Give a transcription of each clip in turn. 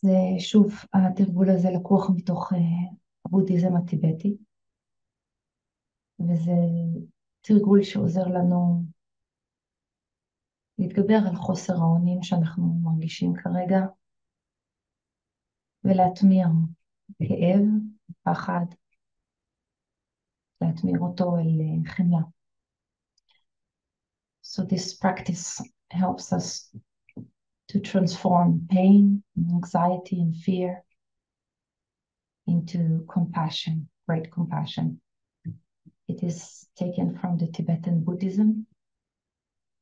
זה שוב, התרגול הזה לקוח מתוך הבודהיזם הטיבטי, וזה תרגול שעוזר לנו להתגבר על חוסר האונים שאנחנו מרגישים כרגע, ולהטמיר כאב, פחד, להטמיר אותו אל חמלה. So this practice helps us to transform pain, anxiety, and fear into compassion, great compassion. It is taken from the Tibetan Buddhism,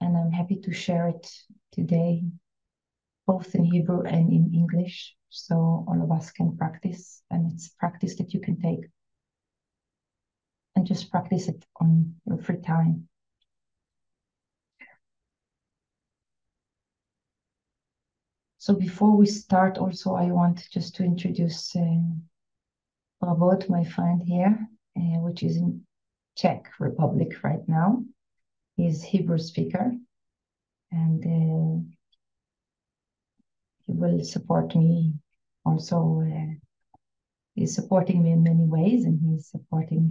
and I'm happy to share it today, both in Hebrew and in English, so all of us can practice, and it's practice that you can take and just practice it on your free time. So before we start, also I want just to introduce Pravod, my friend here, which is in Czech Republic right now. He's Hebrew speaker, and he will support me also. He's supporting me in many ways, and he's supporting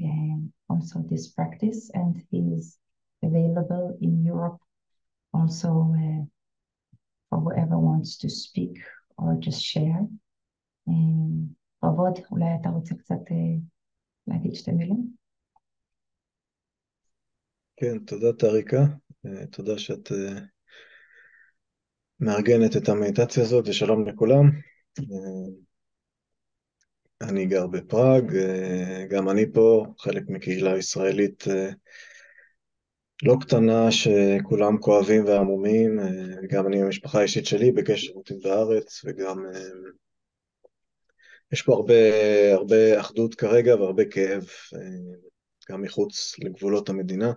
also this practice, and he's available in Europe also for whoever wants to speak or just share. Pravod, אולי אתה רוצה קצת להגיד שתי מילים? כן, תודה טאריקה, תודה שאת מארגנת את המדיטציה הזאת, ושלום לכולם. אני גר בפראג, גם אני פה, חלק מקהילה ישראלית לא קטנה שכולם כואבים ועמומים, גם אני במשפחה האישית שלי בקשר אותי בארץ, וגם יש פה הרבה אחדות כרגע והרבה כאב, גם מחוץ לגבולות המדינה.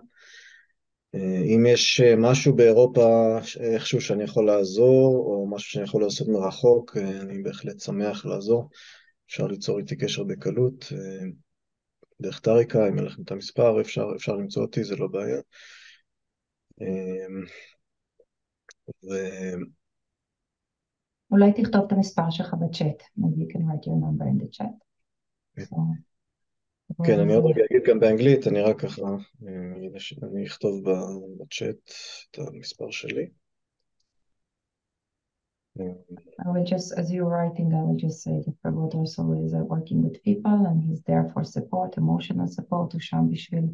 אם יש משהו באירופה איכשהו שאני יכול לעזור, או משהו שאני יכול לעשות מרחוק, אני בהחלט שמח לעזור. אפשר ליצור איתי קשר בקלות, דרך טאריקה, אם אין לכם את המספר, אפשר למצוא אותי, זה לא בעיה. אולי תכתוב את המספר שלך בצ'אט. Maybe you can write your number in the chat. כן, אני עוד רגע אגיד גם באנגלית, אני רק ככה, אני אכתוב בצ'אט את המספר שלי. I will just, as you're writing, I will just say that Prabhupada also is working with people, and he's there for support, emotional support, הוא שם בשביל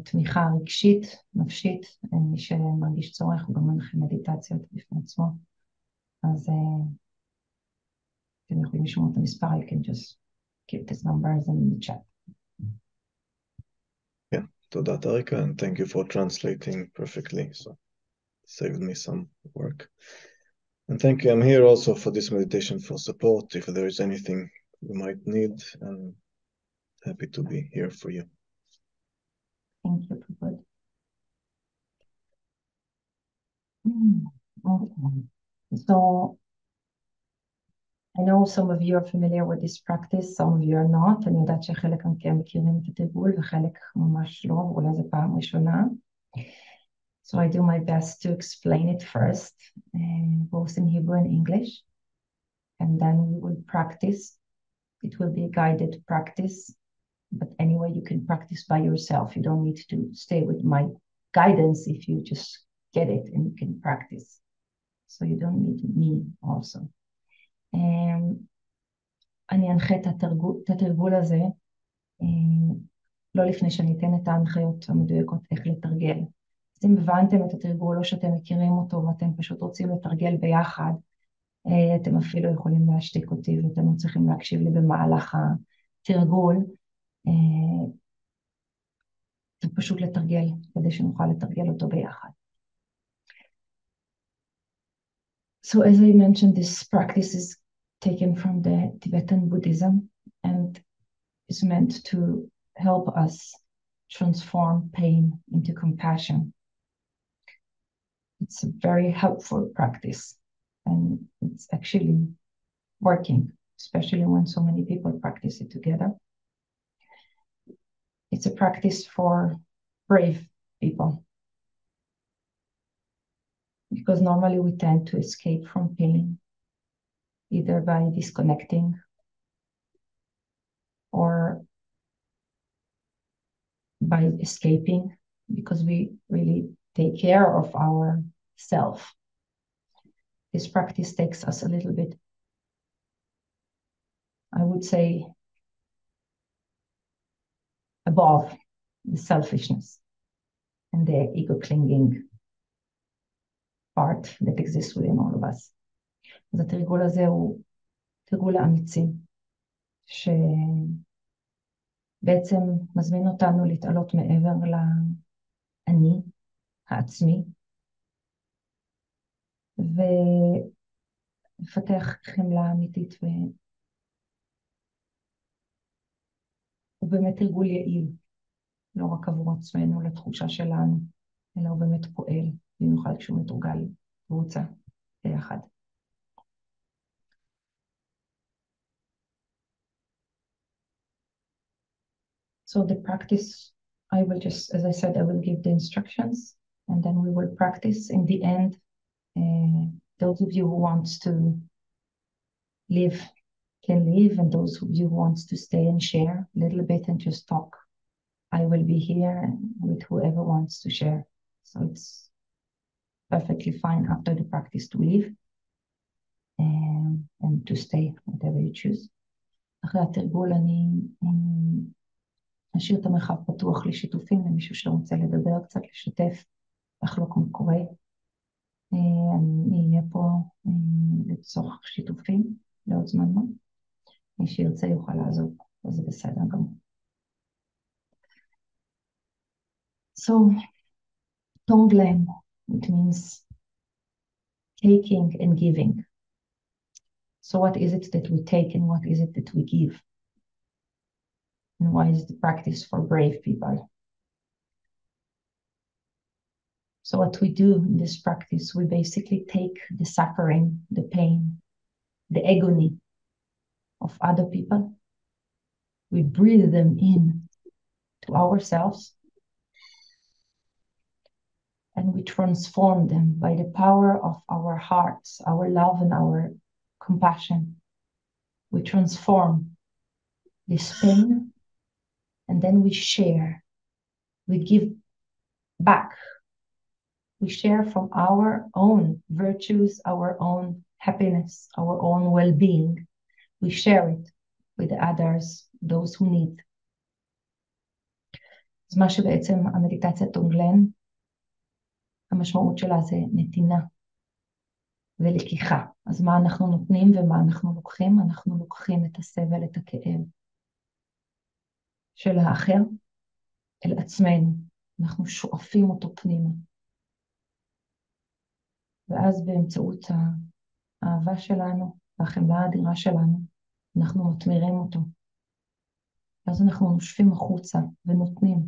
תמיכה רגשית, נפשית, מי שמרגיש צורך, הוא גם מנחה מדיטציות בפני עצמו. אז אתם יכולים לשמוע את המספר, you can just keep these numbers in the chat. Yeah, תודה טאריקה, and thank you for translating perfectly, so saved me some work. And thank you, I'm here also for this meditation for support, if there is anything you might need, I'm happy to be here for you. Thank you, Prabhupada. Okay. So, I know some of you are familiar with this practice, some of you are not. אני יודעת שחלק מכם מכירים את התרגול וחלק ממש לא, אולי זה פעם ראשונה. So I do my best to explain it first, both in Hebrew and English. And then we will practice. It will be a guided practice. But anyway, you can practice by yourself. You don't need to stay with my guidance if you just get it and you can practice. So you don't need me also. אני אנחה את התרגול הזה, לא לפני שאני אתן את ההנחיות המדויקות איך לתרגל. אז אם הבנתם את התרגול או שאתם מכירים אותו ואתם פשוט רוצים לתרגל ביחד, אתם אפילו יכולים להשתיק אותי ואתם לא צריכים להקשיב לי במהלך התרגול. זה פשוט לתרגל, כדי שנוכל לתרגל אותו ביחד. So as I mentioned, this practice is taken from the Tibetan Buddhism and is meant to help us transform pain into compassion. It's a very helpful practice and it's actually working, especially when so many people practice it together. It's a practice for brave people, because normally we tend to escape from pain either by disconnecting or by escaping, because we really take care of our self. This practice takes us a little bit, I would say, above the selfishness and the ego clinging part that exists within all of us. אז התרגול הזה הוא תרגול האמיצים, שבעצם מזמין אותנו להתעלות מעבר לאני העצמי, ולפתח חמלה אמיתית, הוא באמת תרגול יעיל, לא רק עבור עצמנו, לתחושה שלנו, אלא הוא באמת פועל, במיוחד כשהוא מתורגל קבוצה ביחד. So the practice, I will just, as I said, I will give the instructions, and then we will practice. In the end, those of you who wants to live can leave, and those of you who wants to stay and share a little bit and just talk, I will be here with whoever wants to share. So it's perfectly fine after the practice to leave and to stay, whatever you choose. אחרי התרגול אני אשאיר את המרחב פתוח לשיתופים, למישהו שרוצה לדבר קצת, לשתף, לחלוק מה קורה. אני אהיה פה לצורך שיתופים לעוד זמן מה. מי שירצה יוכל לעזוב, אז זה בסדר גמור. So, Tong Len, it means taking and giving. So what is it that we take and what is it that we give? And why is the practice for brave people? So what we do in this practice, we basically take the suffering, the pain, the agony of other people. We breathe them in to ourselves, and we transform them by the power of our hearts, our love and our compassion. We transform this pain, and then we share. We give back. We share from our own virtues, our own happiness, our own well-being. We share it with others, those who need. אז מה שבעצם המדיטציית טונג לן, המשמעות שלה זה נתינה ולקיחה. אז מה אנחנו נותנים ומה אנחנו לוקחים? אנחנו לוקחים את הסבל, את הכאב של האחר אל עצמנו. אנחנו שואפים אותו פנימה. ואז באמצעות האהבה שלנו והחמלה האדירה שלנו, אנחנו מתמירים אותו. ואז אנחנו נושפים החוצה ונותנים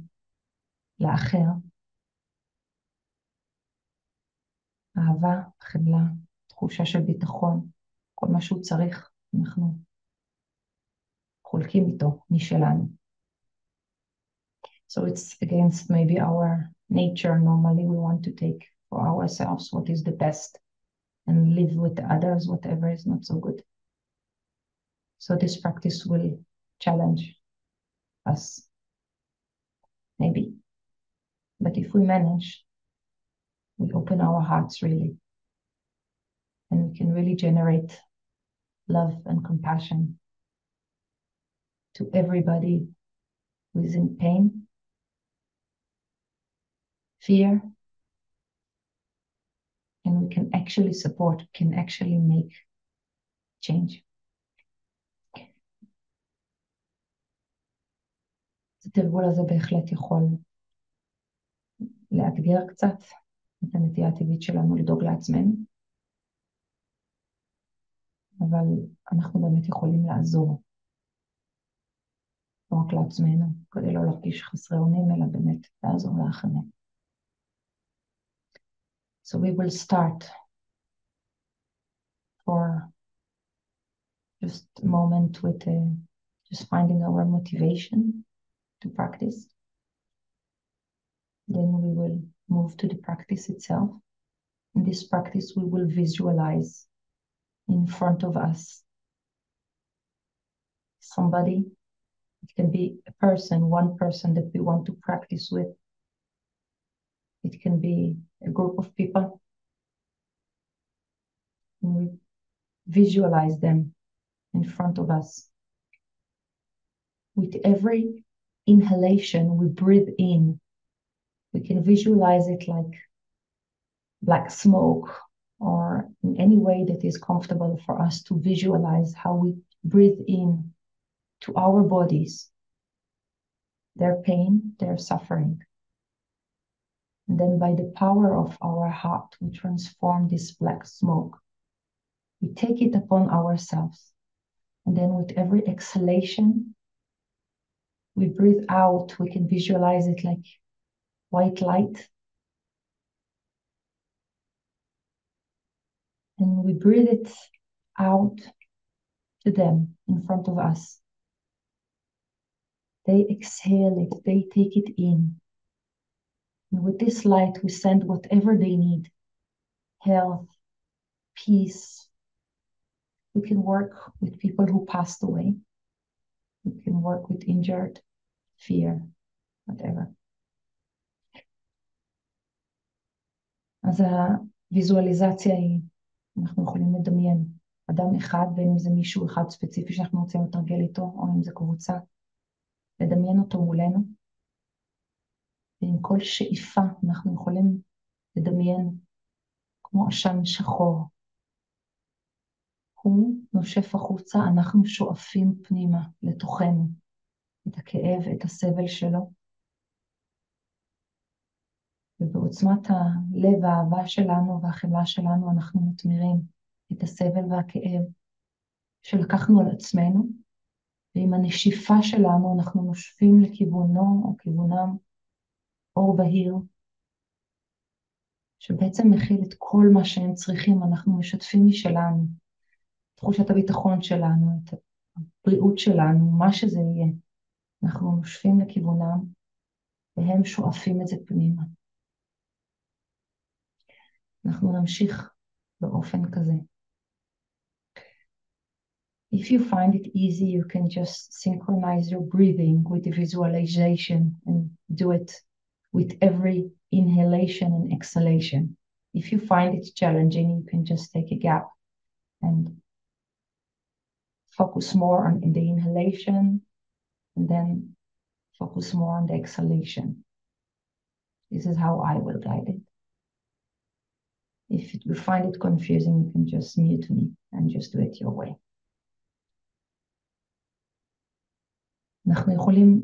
לאחר אהבה, חמלה, תחושה של ביטחון, כל מה שהוא צריך, אנחנו חולקים איתו, משלנו. So it's against maybe our nature. Normally we want to take for ourselves what is the best and live with the others whatever is not so good. So this practice will challenge us, maybe. But if we manage, we open our hearts really, and we can really generate love and compassion to everybody who is in pain, fear, and we can actually support, can actually make change. התרגול הזה בהחלט יכול לאתגר קצת את הנטייה הטבעית שלנו לדאוג לעצמנו, אבל אנחנו באמת יכולים לעזור, לא רק לעצמנו, כדי לא להרגיש חסרי אונים, אלא באמת לעזור לאחרים. So we will start for just a moment with just finding our motivation to practice. Then we will move to the practice itself. In this practice, we will visualize in front of us. Somebody, it can be a person, one person that we want to practice with. It can be a group of people. And we visualize them in front of us. With every inhalation we breathe in, we can visualize it like black smoke, or in any way that is comfortable for us to visualize how we breathe in to our bodies, their pain, their suffering. And then by the power of our heart, we transform this black smoke. We take it upon ourselves. And then with every exhalation, we breathe out. We can visualize it like white light. And we breathe it out to them in front of us. They exhale it, they take it in. And with this light, we send whatever they need. Health, peace. We can work with people who passed away. We can work with injured, fear, whatever. אז הוויזואליזציה היא, אנחנו יכולים לדמיין אדם אחד, בין אם זה מישהו אחד ספציפי שאנחנו רוצים לתרגל איתו, או אם זה קבוצה, לדמיין אותו מולנו. ועם כל שאיפה אנחנו יכולים לדמיין כמו עשן שחור. הוא נושף החוצה, אנחנו שואפים פנימה לתוכנו, את הכאב, את הסבל שלו. ובעוצמת הלב והאהבה שלנו והחמלה שלנו אנחנו מתמירים את הסבל והכאב שלקחנו על עצמנו, ועם הנשיפה שלנו אנחנו נושפים לכיוונו או כיוונם אור בהיר, שבעצם מכיל את כל מה שהם צריכים. אנחנו משתפים משלנו, תחושת הביטחון שלנו, את הבריאות שלנו, מה שזה יהיה. אנחנו נושפים לכיוונם, והם שואפים את זה פנימה. אנחנו נמשיך באופן כזה. If you find it easy, you can just synchronize your breathing with the visualization and do it with every inhalation and exhalation. If you find it challenging, you can just take a gap and focus more on the inhalation and then focus more on the exhalation. This is how I will guide it. If you find it confusing, you can just mute me and just do it your way. אנחנו יכולים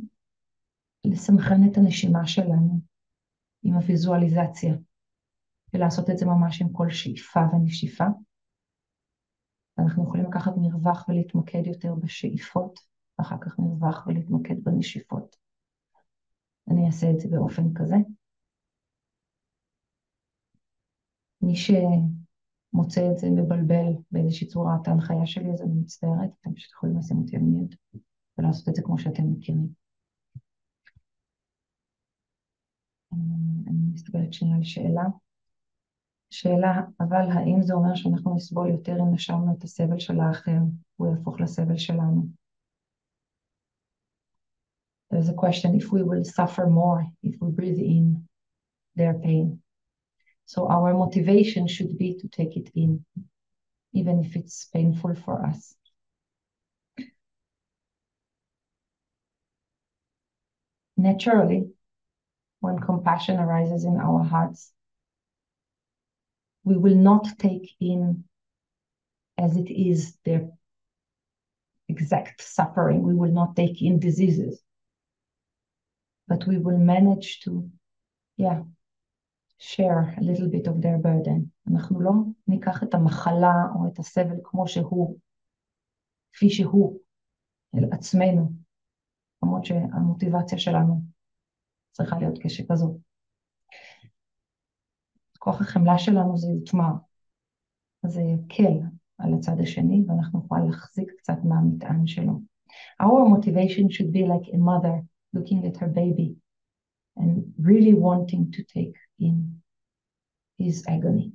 לסנכרן את הנשימה שלנו עם הוויזואליזציה, ולעשות את זה ממש עם כל שאיפה ונשיפה. אנחנו יכולים לקחת מרווח ולהתמקד יותר בשאיפות, ואחר כך מרווח ולהתמקד בנשיפות. אני אעשה את זה באופן כזה. מי שמוצא את זה מבלבל באיזושהי צורה את ההנחיה שלי, אז אני מצטערת, אתם פשוט יכולים לשים אותי על מיוט, ולעשות את זה כמו שאתם מכירים. אני מסתכלת שנייה על שאלה, אבל האם זה אומר שאנחנו נסבול יותר אם נשמנו את הסבל של האחר, הוא יהפוך לסבל שלנו? There's a question if we will suffer more if we breathe in their pain. So our motivation should be to take it in, even if it's painful for us. Naturally, when compassion arises in our hearts, we will not take in as it is their exact suffering. We will not take in diseases, but we will manage to, share a little bit of their burden. אנחנו לא ניקח את המחלה או את הסבל כמו שהוא, כפי שהוא, אל עצמנו, למרות שהמוטיבציה שלנו צריכה להיות כשכזו. כוח החמלה שלנו זה יוטמע, אז זה יקל על הצד השני, ואנחנו נוכל להחזיק קצת מהמטען שלו. Our motivation should be like a mother looking at her baby and really wanting to take in his agony.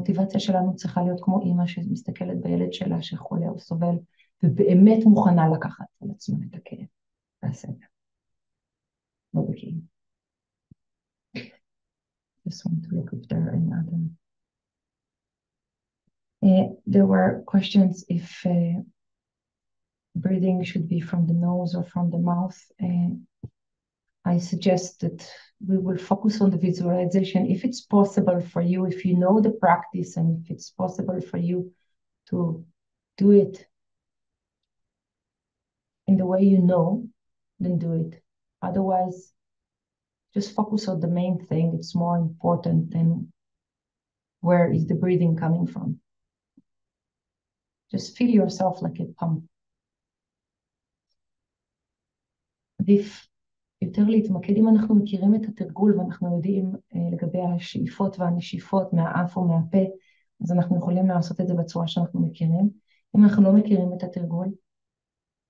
המוטיבציה שלנו צריכה להיות כמו אימא שמסתכלת בילד שלה שחולה או סובל, ובאמת מוכנה לקחת על עצמה את הכאב והסבל. לא בכאב. Just want to look if there are any other. There were questions if breathing should be from the nose or from the mouth. I suggest that we will focus on the visualization. If it's possible for you, if you know the practice, and if it's possible for you to do it in the way you know, then do it. Otherwise, just focus on the main thing. It's more important than where is the breathing coming from. Just feel yourself like a pump. עדיף יותר להתמקד אם אנחנו מכירים את התרגול ואנחנו יודעים לגבי השאיפות והנשיפות מהאף או מהפה, אז אנחנו יכולים לעשות את זה בצורה שאנחנו מכירים. אם אנחנו לא מכירים את התרגול,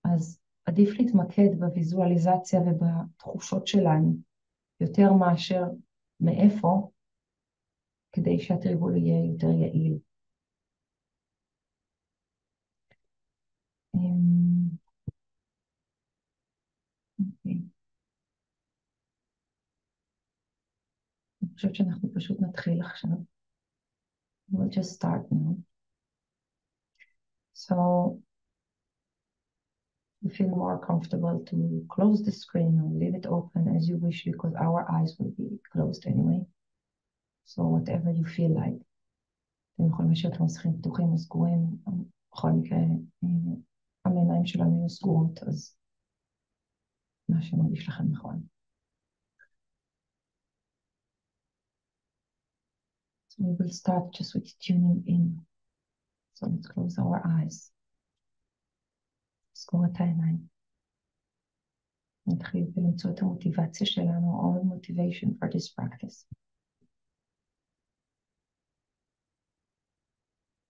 אז עדיף להתמקד בוויזואליזציה ובתחושות שלנו יותר מאשר מאיפה, כדי שהתרגול יהיה יותר יעיל. אני חושבת שאנחנו פשוט נתחיל עכשיו. We'll just start now. So you feel more comfortable to close the screen or leave it open as you wish, because our eyes will be closed anyway. So whatever you feel like. אתם יכולים לשאול את המסכים פתוחים או סגורים, בכל מקרה המעיניים שלנו יהיו סגורות, אז מה שמרגיש לכם נכון. So we will start just with tuning in. So let's close our eyes. סגור את העיניים. נתחיל ולמצוא את המוטיבציה שלנו, all motivation for this practice.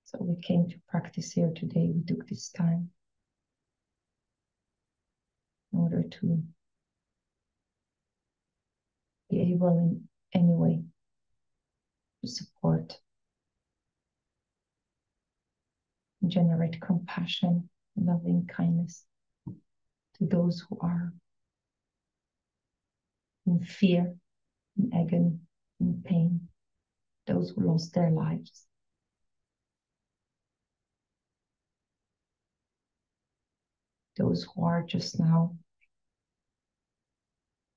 So we came to practice here today. We took this time in order to be able in any way to support and generate compassion, loving kindness to those who are in fear, in agony, in pain, those who lost their lives. Those who are just now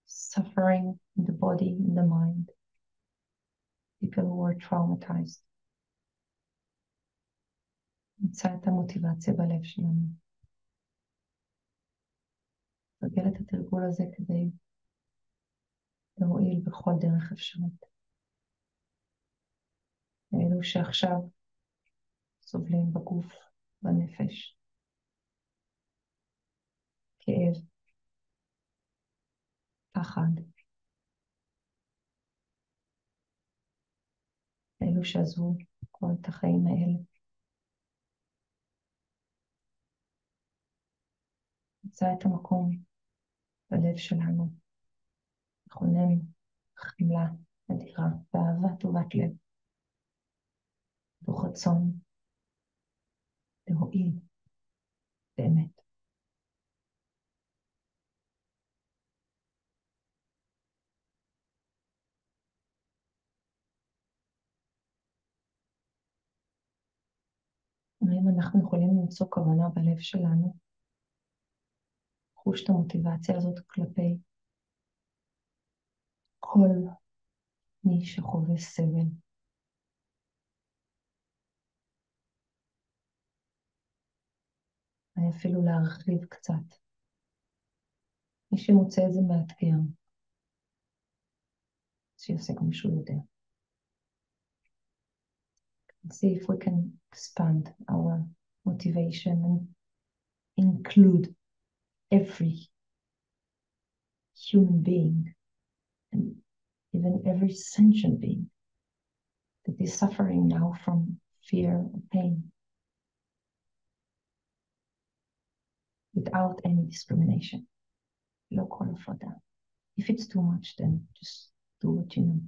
suffering in the body, in the mind, people who are traumatized. נמצא את המוטיבציה בלב שלנו. תרגל את התרגול הזה כדי להועיל בכל דרך אפשרית. אלו שעכשיו סובלים בגוף, בנפש. כאב, פחד. אלו שעזבו כל את החיים האלה. נמצא את המקום בלב שלנו, לכונן חמלה אדירה ואהבה טובת לב, תוך רצון להועיל באמת. אם אנחנו יכולים למצוא כוונה בלב שלנו, חוש את המוטיבציה הזאת כלפי כל מי שחווה סבל. אני אפילו להרחיב קצת. מי שמוצא את זה מאתגר, שיעשה כמו שהוא יודע. Let's see if we can expand our motivation and include every human being and even every sentient being that is suffering now from fear and pain without any discrimination. No call for that. If it's too much, then just do what you know.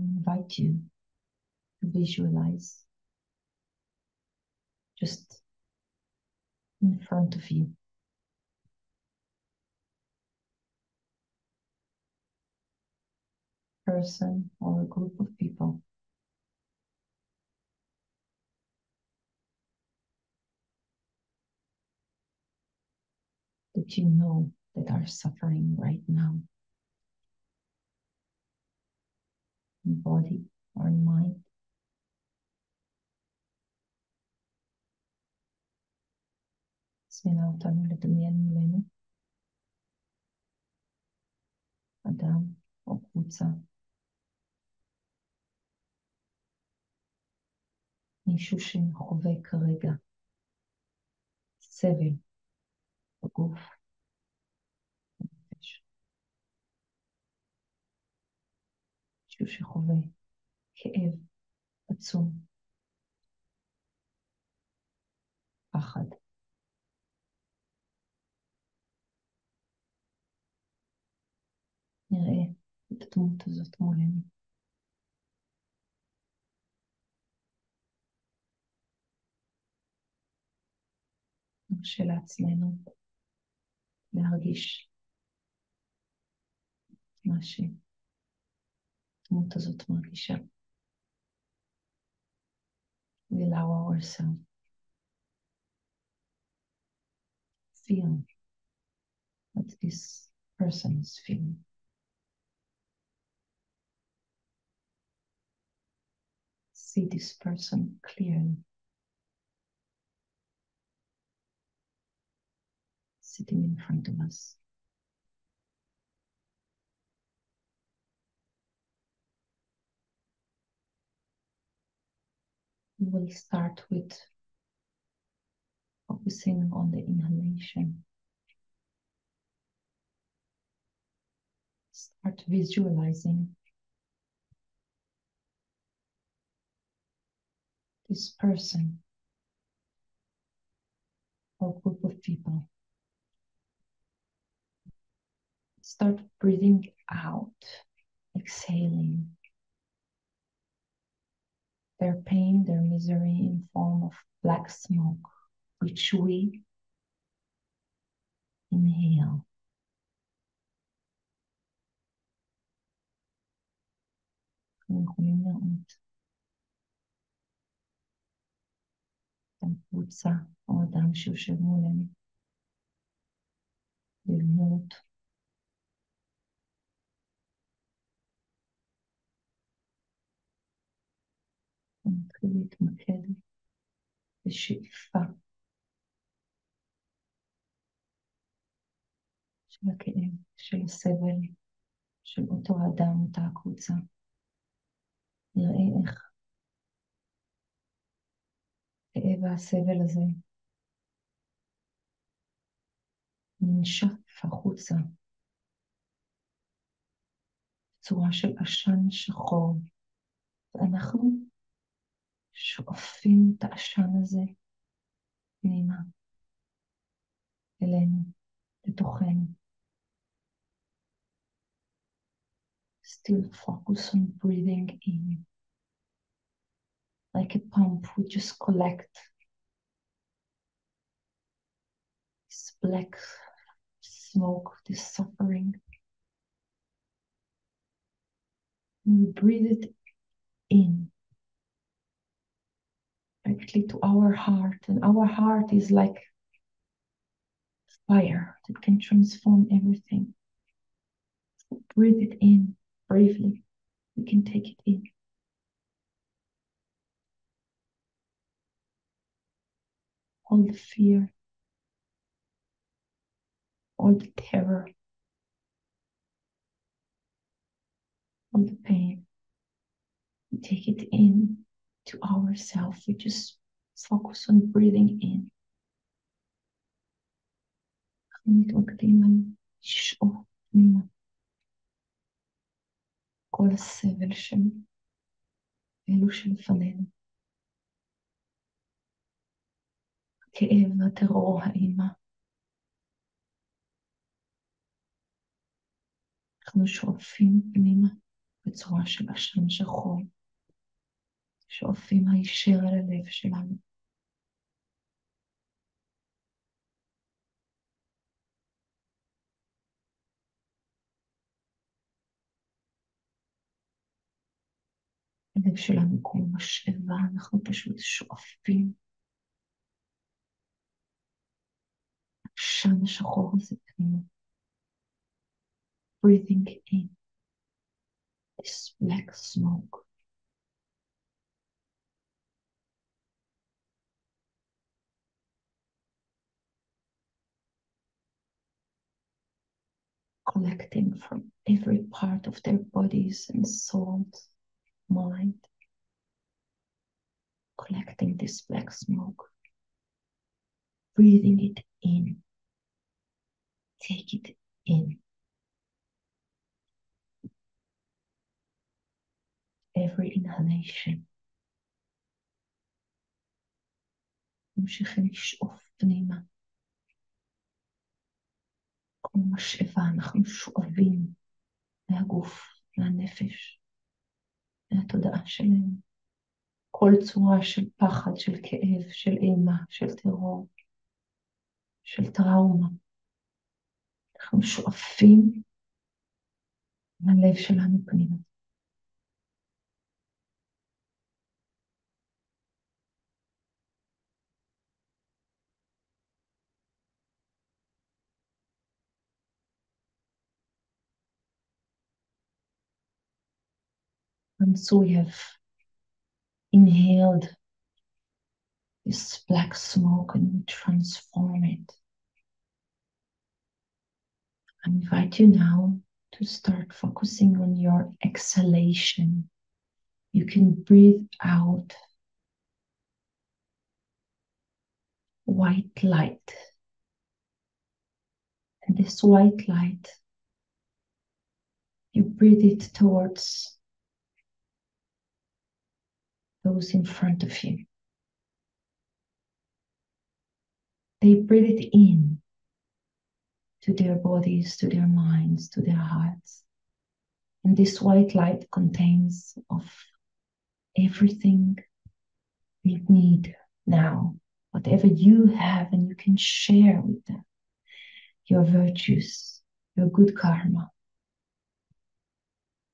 invite you to visualize just in front of you a person or a group of people that you know that are suffering right now, in body or in mind. מזמינה אותנו לדמיין מולנו אדם או קבוצה, מישהו שחווה כרגע סבל בגוף, בנפש, מישהו שחווה כאב עצום, פחד. נראה את הדמות הזאת מולנו. נרשה לעצמנו להרגיש מה שהדמות הזאת מרגישה. We allow ourselves to feel what this person is feeling. See this person clearly. Sitting in front of us. We will start with focusing on the inhalation. Start visualizing this person or group of people. Start breathing out, exhaling their pain, their misery in form of black smoke, which we inhale. אנחנו יכולים לראות את הקבוצה או אדם שיושב מולנו, בדמות ומתחיל להתמקד בשאיפה של הכאב, של הסבל, של אותו האדם, אותה הקבוצה. נראה איך הכאב והסבל הזה ננשף החוצה בצורה של עשן שחור, ואנחנו שואפים את העשן הזה פנימה, אלינו, לתוכנו. Still focus on breathing in. Like a pump, we just collect this black smoke, this suffering. And we breathe it in directly to our heart. And our heart is like fire that can transform everything. So breathe it in bravely. We can take it in. All the fear, all the terror, all the pain. We take it in to ourselves. We just focus on breathing in. אנחנו מתמקדים על לשאוף פנימה כל הסבל של אלו שלפנינו. הכאב, הטרור, האימה. אנחנו שואפים פנימה בצורה של עשן שחור, שואפים הישר אל הלב שלנו. הלב שלנו כמו משאבה, אנחנו פשוט שואפים. העשן השחור הזה פנימה. Breathing in this black smoke. Collecting from every part of their bodies and souls, mind. Collecting this black smoke. Breathing it in. Take it in. Every inhalation. ממשיכים לשאוף פנימה. כמו משאבה אנחנו שואבים מהגוף, מהנפש, מהתודעה שלנו. כל צורה של פחד, של כאב, של אימה, של טרור, של טראומה. אנחנו שואפים מהלב שלנו פנימה. Once we have inhaled this black smoke and we transform it, I invite you now to start focusing on your exhalation. You can breathe out white light. And this white light, you breathe it towards those in front of you. They breathe it in to their bodies, to their minds, to their hearts. And this white light contains of everything we need now, whatever you have and you can share with them. Your virtues, your good karma,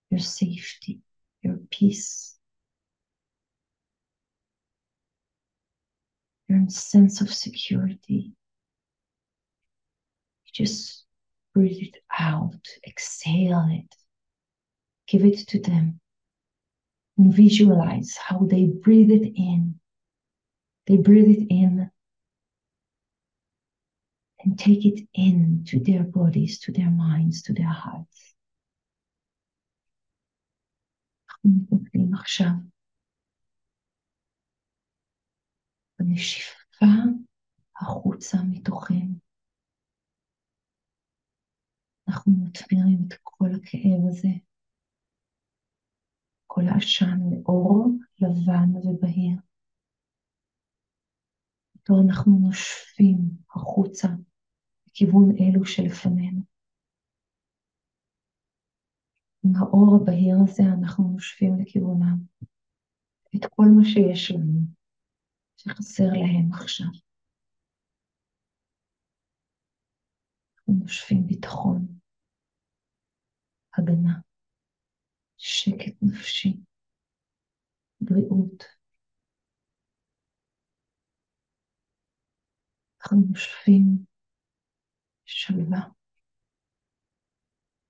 your safety, your peace, your sense of security. Just breathe it out, exhale it, give it to them, and visualize how they breathe it in. They breathe it in and take it into their bodies, to their minds, to their hearts. אנחנו מתמקדים עכשיו בנשיפה החוצה מתוכנו. אנחנו מטמיעים את כל הכאב הזה, כל העשן לאור לבן ובהיר. אותו אנחנו נושפים החוצה לכיוון אלו שלפנינו. עם האור הבהיר הזה אנחנו נושפים לכיוונם את כל מה שיש לנו, שחסר להם עכשיו. אנחנו נושפים ביטחון, הגנה, שקט נפשי, בריאות. אנחנו נושפים שלווה.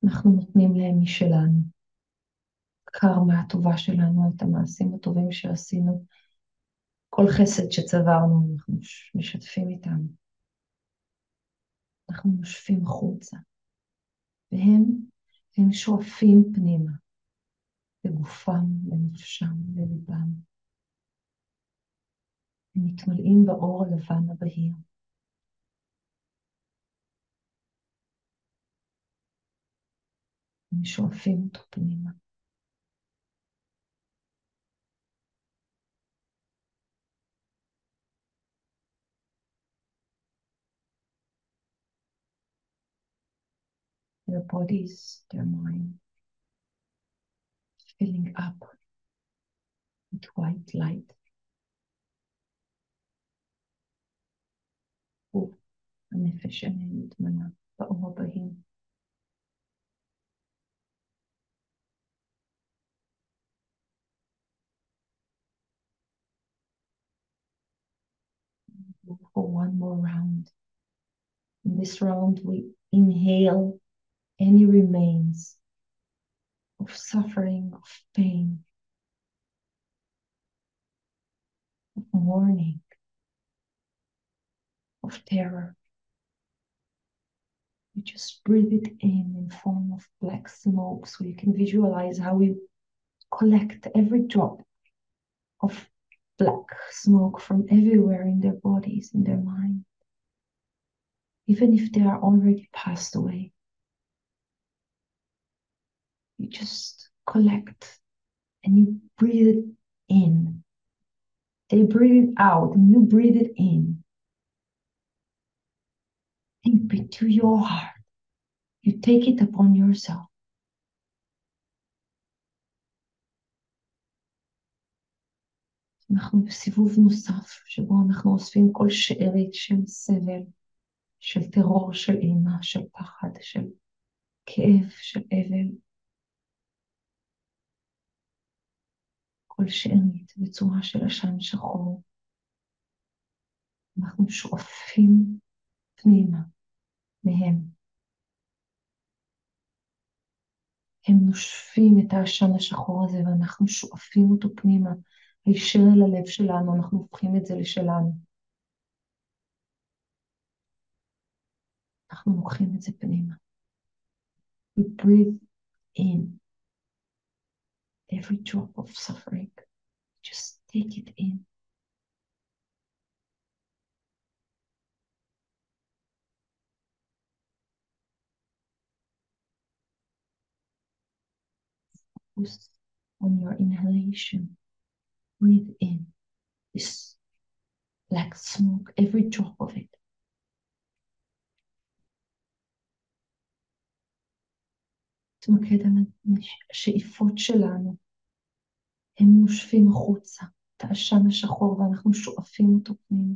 אנחנו נותנים להם משלנו. קרמה הטובה שלנו, את המעשים הטובים שעשינו. כל חסד שצברנו, אנחנו משתפים איתם. אנחנו נושפים החוצה. והם שואפים פנימה. בגופם, בנפשם, בליבם. הם מתמלאים באור הלבן הבהיר. הם שואפים אותו פנימה. Their bodies, their mind. filling up with white light. הנפש שלנו מתמלא באור הבהיר. For one more round. In this round, we inhale any remains of suffering, of pain, of mourning, of terror. You just breathe it in form of black smoke, so you can visualize how we collect every drop of black smoke from everywhere in their bodies, in their mind, even if they are already passed away. You just collect and you breathe it in. They breathe it out and you breathe it in. Deep into your heart. You take it upon yourself. אנחנו בסיבוב נוסף שבו אנחנו אוספים כל שארית של סבל, של טרור, של אימה, של פחד, של כאב, של אבל. כל שארית בצורה של עשן שחור. אנחנו שואפים פנימה מהם. הם נושפים את העשן השחור הזה ואנחנו שואפים אותו פנימה. הישר אל הלב שלנו, אנחנו הופכים את זה לשלנו. אנחנו לוקחים את זה פנימה. We breathe in every drop of suffering. Just take it in. Focus on your inhalation. Breathe in this black smoke, every drop of it. תמקד על השאיפות שלנו. הם נושפים החוצה, את העשן השחור, ואנחנו שואפים אותו פנימה.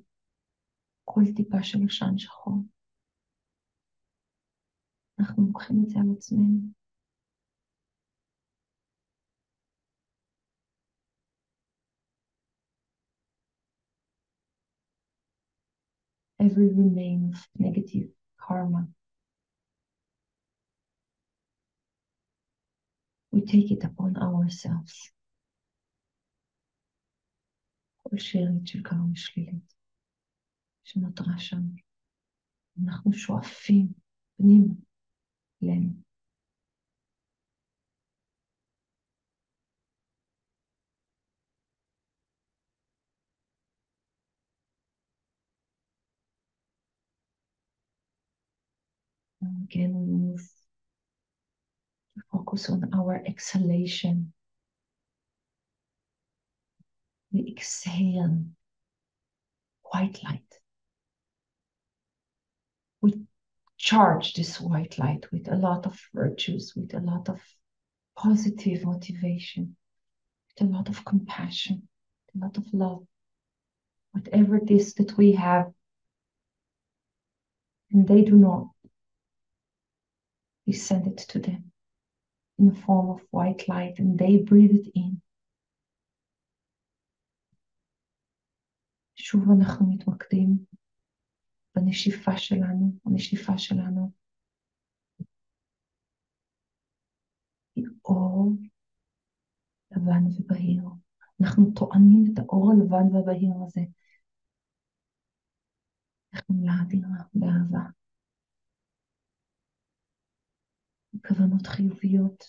כל טיפה של עשן שחור. אנחנו לוקחים את זה על עצמנו. Every remain of negative karma. We take it upon ourselves. כל שארית של קרמה שלילית שנותרה שם. אנחנו שואפים פנימה אלינו. And again we move to focus on our exhalation. We exhale white light. We charge this white light with a lot of virtues, with a lot of positive motivation, with a lot of compassion, a lot of love. Whatever it is that we have, and they do not, we send it to them in the form of white light, and they breathe it in. שוב אנחנו מתמקדים בנשיפה שלנו, הנשיפה שלנו היא אור לבן ובהיר. אנחנו טוענים את האור הלבן והבהיר הזה. בחמלה אדירה, באהבה. בכוונות חיוביות,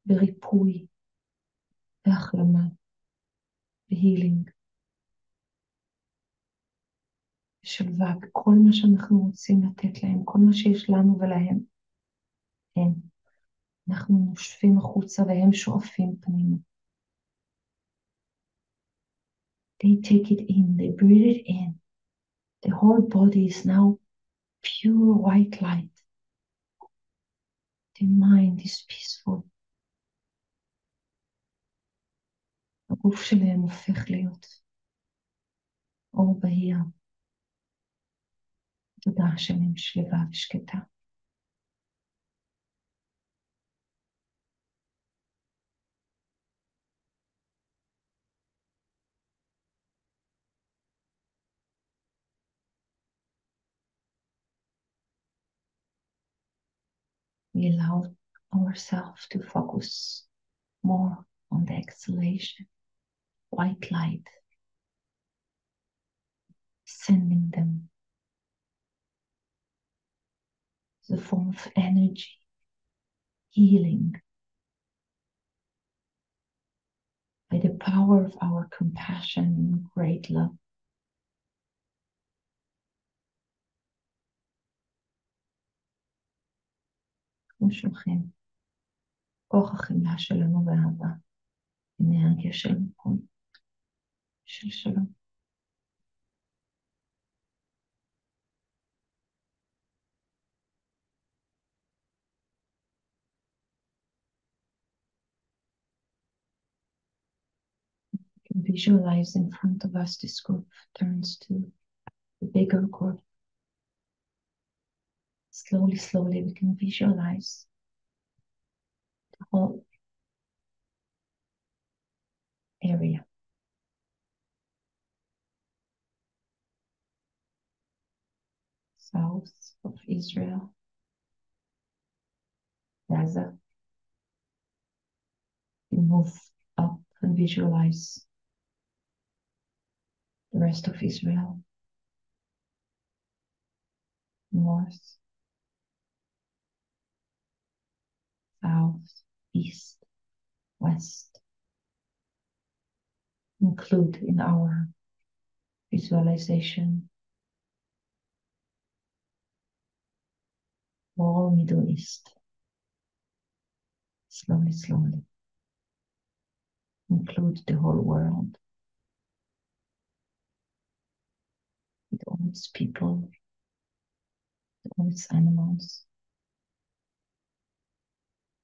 בריפוי, בהחלמה, בהילינג. שלווה, כל מה שאנחנו רוצים לתת להם, כל מה שיש לנו ולהם, הם. אנחנו נושפים החוצה והם שואפים פנימה. They take it in, they breathe it in. The whole body is now pure white light. The mind is peaceful. הגוף שלהם הופך להיות אור בהיר. התודעה שלהם שלווה ושקטה. We allow ourselves to focus more on the exhalation, white light, sending them as a form of energy, healing, by the power of our compassion and great love. אנחנו שולחים כוח החמלה שלנו ואהבה, אנרגיה של מיקום, של שלום. You can visualize in front of us this group turns to a bigger group. Slowly, slowly we can visualize the whole area. South of Israel, Gaza. You move up and visualize the rest of Israel. North, south, east, west. Include in our visualization all Middle East. Slowly, slowly. Include the whole world with all its people, with all its animals,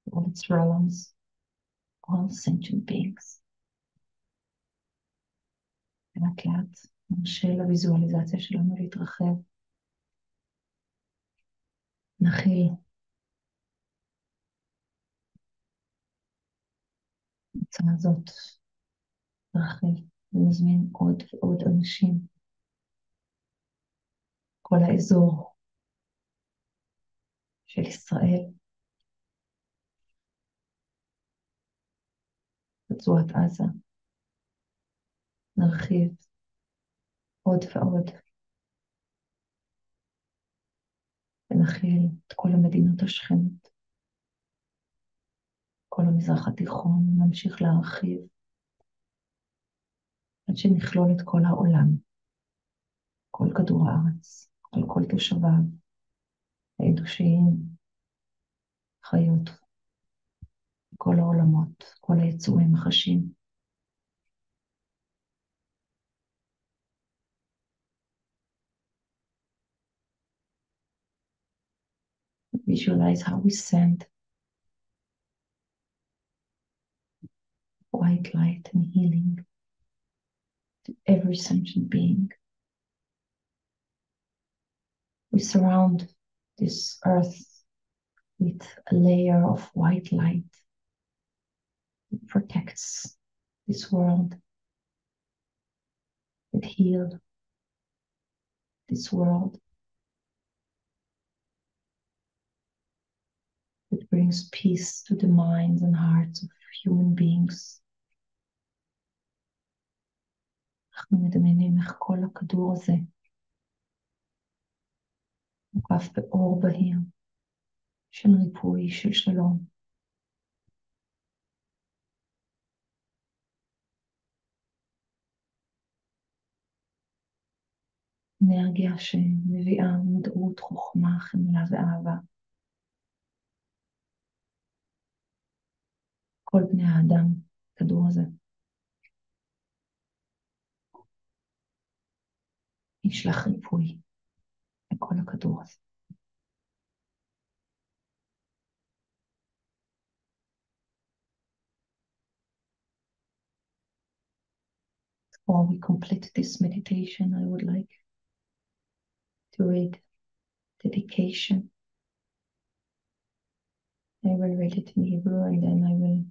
with all its realms, all sentient beings. לאט לאט נרשה לוויזואליזציה שלנו להתרחב. נכיל הצעה הזאת, נרחב ונזמין עוד ועוד אנשים. כל האזור של ישראל, רצועת עזה, נרחיב עוד ועוד, ונכיל את כל המדינות השכנות, כל המזרח התיכון, נמשיך להרחיב, עד שנכלול את כל העולם, כל כדור הארץ, על כל תושביו, האנושיים, חיות, כל העולמות, כל היצורים החשים. Visualize how we send white light and healing to every sentient being. We surround this earth with a layer of white light that protects this world, that heals this world, that brings peace to the minds and hearts of human beings. אנחנו מדמיינים איך כל הכדור הזה מוקף באור בהיר של ריפוי, של שלום. אנרגיה שמביאה מודעות, חוכמה, חמלה ואהבה. כל בני האדם, כדור הזה. ישלח ריפוי לכל הכדור הזה. While we complete this meditation, I would like to read dedication. I will read it in Hebrew and then I will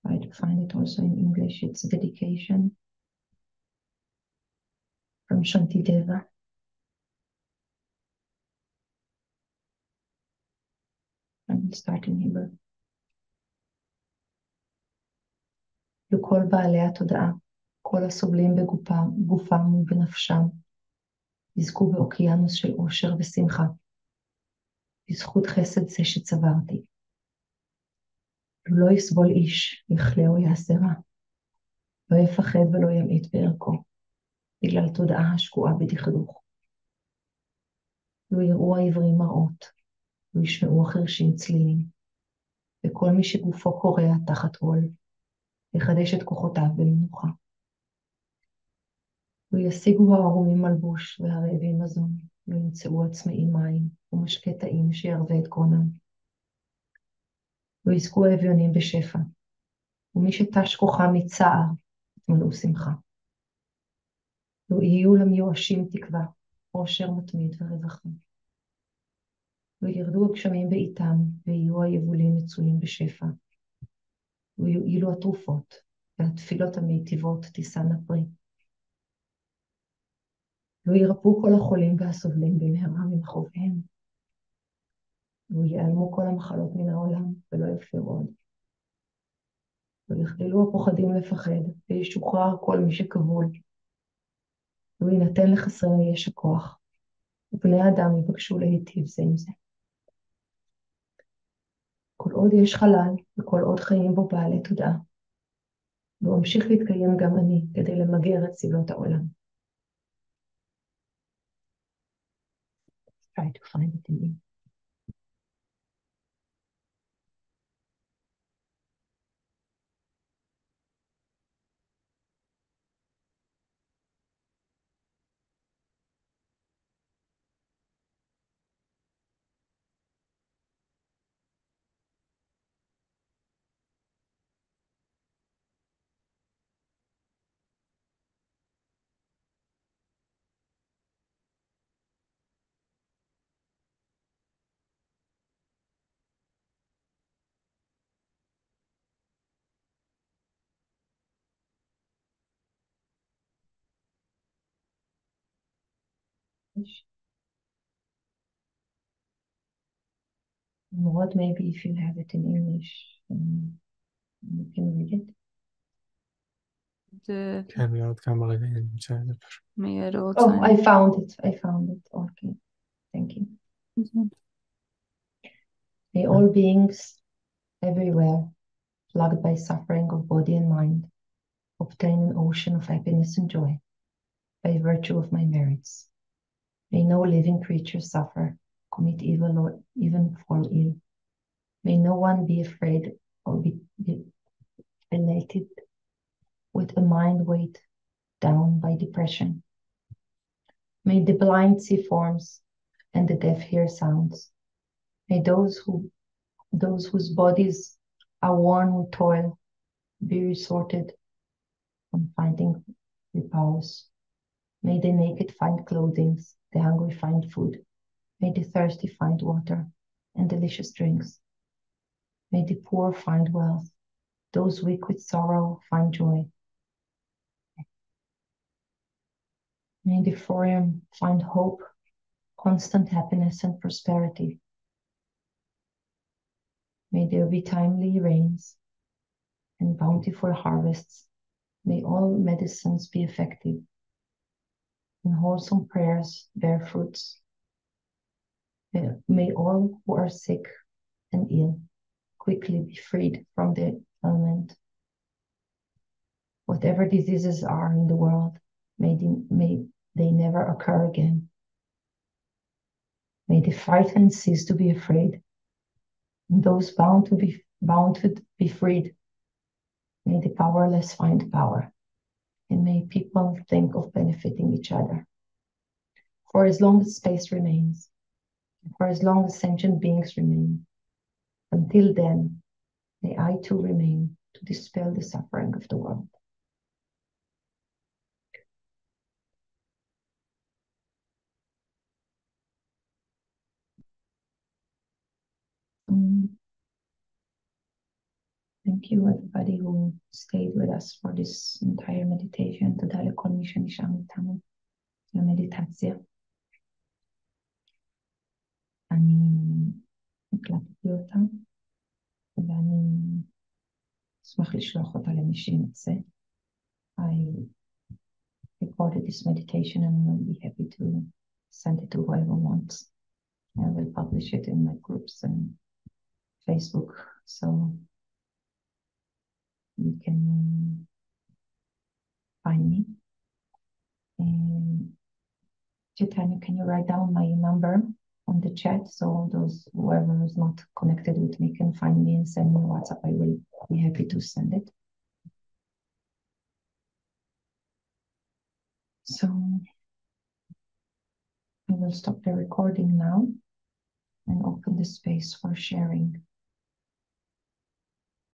try to find it also in English. It's a dedication from Shantideva. I will start in Hebrew. לכל בעלי התודעה, כל הסובלים בגופם ובנפשם, יזכו באוקיינוס של אושר ושמחה, בזכות חסד זה שצברתי. לא יסבול איש, יכלה או יעשה רע, לא יפחד ולא ימעיט בערכו, בגלל תודעה השקועה בדכדוך. לא יראו העברים מראות, לא ישמעו החרשים צלילים, וכל מי שגופו קורע תחת עול, יחדש את כוחותיו במנוחה. לא ישיגו הערומים מלבוש והרעבים מזון, לא ימצאו עצמאים מים ומשקה טעים שירווה את גרונם. לא יזכו האביונים בשפע, ומי שתש כוחם מצער, יתמלאו שמחה. לא יהיו למיואשים תקווה, עושר מתמיד ורווחה. לא ירדו הגשמים בעיתם, ויהיו היבולים מצויים בשפע. לא יועילו התרופות, והתפילות המיטיבות תישאנה פרי. לא ירפאו כל החולים והסובלים במהרה ממכאוביהם. לא ייעלמו כל המחלות מן העולם, ולא יופיעו עוד. לא יחדלו הפוחדים לפחד, וישוחרר כל מי שכבול. לא יינתן לחסרי הישע כוח, ובני האדם יבקשו להיטיב זה עם זה. כל עוד יש חלל, וכל עוד חיים בו בעלי תודעה, והוא ממשיך להתקיים גם אני, כדי למגר את סבלות העולם. Try to find it in me. What maybe if you have it in English, you can read it. כן, לעוד כמה רגעים. Oh, I found it. Okay, thank you. May all beings everywhere, plagued by suffering of body and mind, obtain an ocean of happiness and joy by virtue of my merits. May no living creature suffer, commit evil, or even fall ill. May no one be afraid or be elated with a mind weighed down by depression. May the blind see forms and the deaf hear sounds. May those whose bodies are worn with toil be resorted from finding repose. May the naked find clothing, the hungry find food. May the thirsty find water and delicious drinks. May the poor find wealth, those weak with sorrow find joy. May the foreign find hope, constant happiness and prosperity. May there be timely rains and bountiful harvests. May all medicines be effective, and wholesome prayers bear fruits. May all who are sick and ill quickly be freed from the ailment. Whatever diseases are in the world, may they never occur again. May the frightened cease to be afraid, and those bound to be freed. May the powerless find power, and may people think of benefiting each other. For as long as space remains, for as long as sentient beings remain, until then, may I too remain to dispel the suffering of the world. Thank you everybody who stayed with us for this entire meditation. תודה לכל מי שנשאר איתנו למדיטציה. אני הקלטתי אותה ואני אשמח לשלוח אותה למי שירצה. I recorded this meditation and I'll be happy to send it to whoever wants. I will publish it in my groups and Facebook, so you can find me. And Chaitanya, can you write down my number on the chat so those whoever is not connected with me can find me and send me WhatsApp? I will be happy to send it. So I will stop the recording now and open the space for sharing.